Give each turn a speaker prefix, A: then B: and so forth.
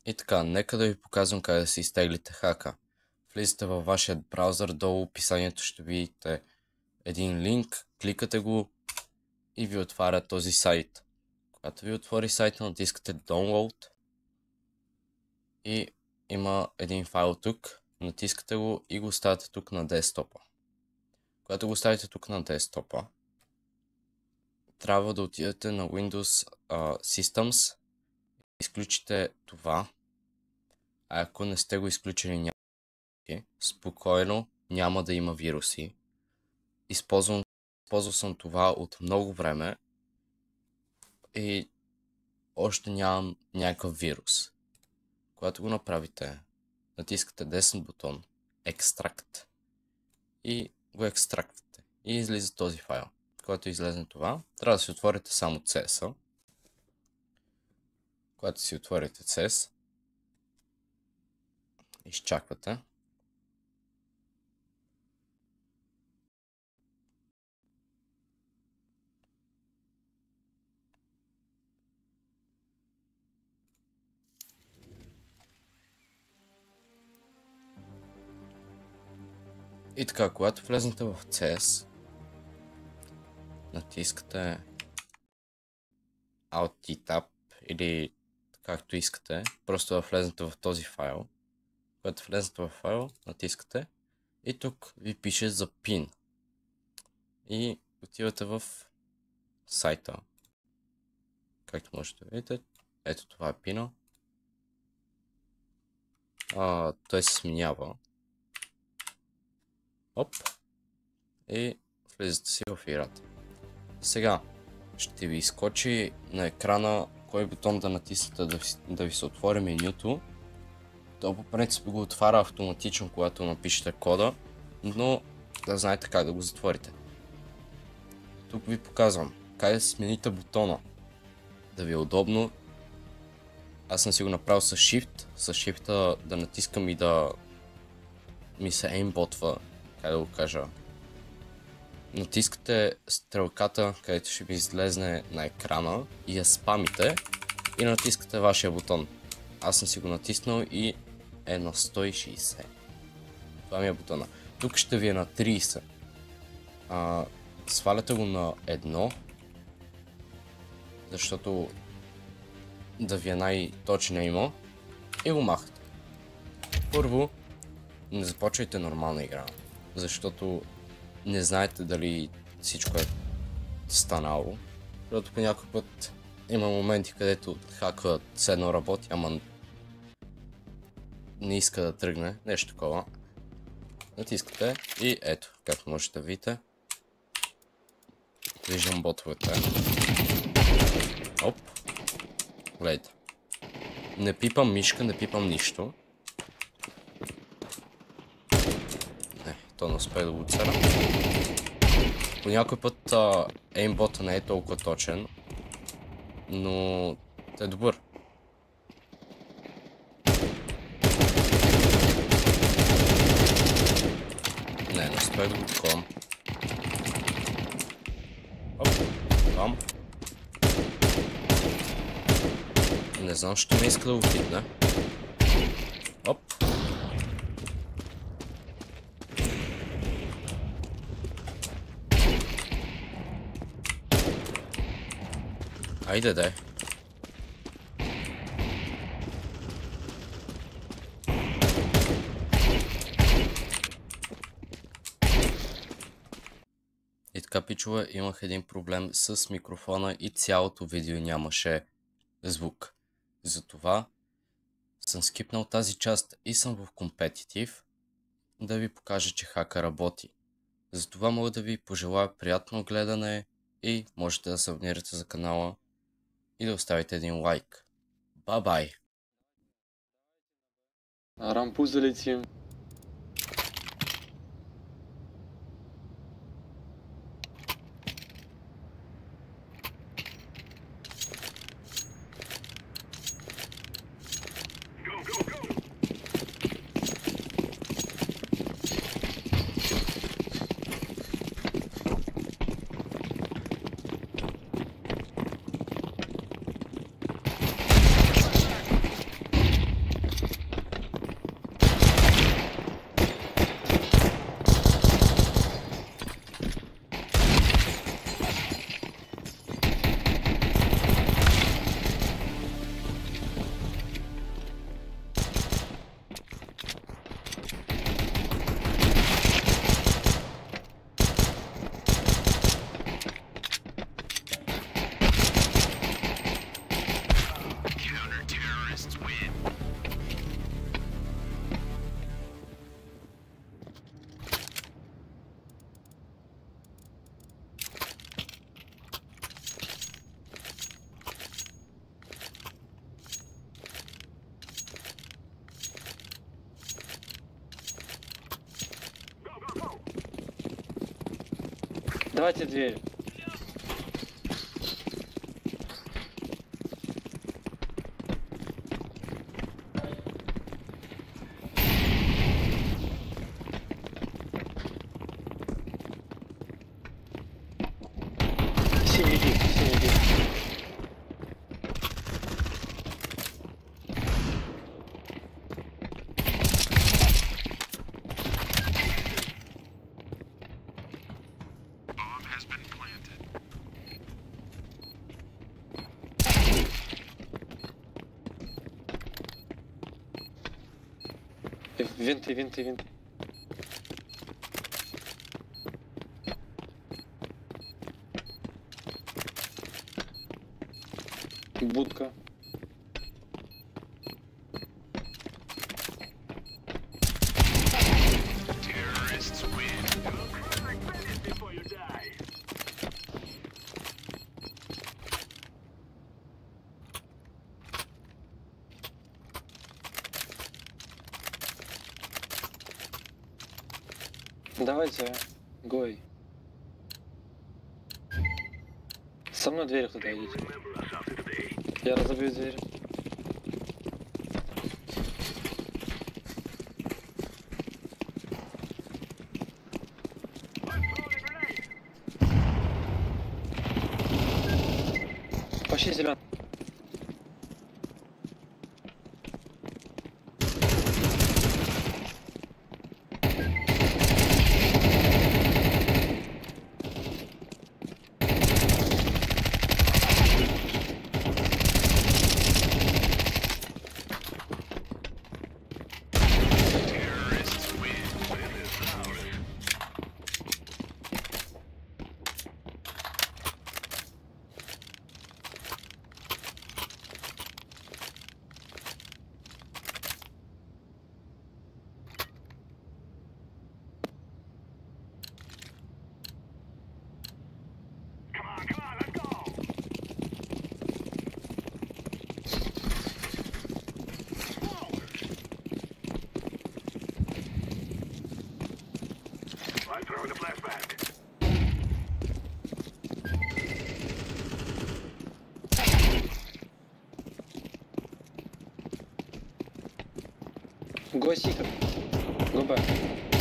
A: И така, нека да ви показвам как да си изтеглите хака. Влизате във вашия браузър, долу в описанието ще видите един линк, кликате го и ви отваря този сайт. Когато ви отвори сайта, натискате Download и има един файл тук, натискате го и го оставяте тук на десктопа. Когато го оставите тук на десктопа, трябва да отидете на Windows Systems, изключите това, а ако не сте го изключили, спокойно, няма да има вируси. Използвал съм това от много време и още нямам някакъв вирус. Когато го направите, натискате десен бутон Extract и го екстрактвате и излиза този файл. Когато излезе това, трябва да си отворите само CS-а. Когато си отворите CS, изчаквате. И така, когато влезнете в CS, натискате Alt и Tab или както искате, просто да влезнете в този файл. Когато влезнете в файл, натискате и тук ви пише за PIN. И отивате в сайта. Както можете да видите, ето това е PIN-а. Той се сменява. Оп. И влизате си в играта. Сега ще ви изкочи на екрана кой бутон да натиснете да ви се отвори менюто. То по принцип го отваря автоматично, когато напишете кода, но да знаете как да го затворите. Тук ви показвам как да смените бутона. Да ви е удобно. Аз съм си го направил с Shift. С Shift да натискам и да ми се aimботва, как да го кажа. Натискате стрелката, където ще ви излезне на екрана и я спамите и натискате вашия бутон. Аз съм си го натиснал и е на 160. Това ми е бутона. Тук ще ви е на 30. Сваляте го на 1, защото да ви е най-точния има и го махате. Първо, не започвайте нормална игра, защото не знаете дали всичко е станало. Защото по някой път има моменти, където хака седно работи, ама не иска да тръгне, нещо такова. Натискате и ето, както можете да видите. Виждам ботовете. Оп. Гледайте. Не пипам мишка, не пипам нищо. То не успее да го цара. По някой път еймбота не е толкова точен, но е добър. Не успее да го таковам. Оп, там. Не знам, що не иска да го хитне. Оп. Айде дай. И така, пичове, имах един проблем с микрофона и цялото видео нямаше звук. Затова съм скипнал тази част и съм в компетитив да ви покажа, че хака работи. Затова мога да ви пожелая приятно гледане и можете да се абонирате за канала и да оставите един лайк. Бай-бай!
B: Рампуз да летим. Давайте дверь. Синий дик, синий дик. Винты, винты, винты. Будка. Давайте, Гой. Со мной дверь туда идите. Я разобью дверь. Пошли зеленый. Go secret. Go back.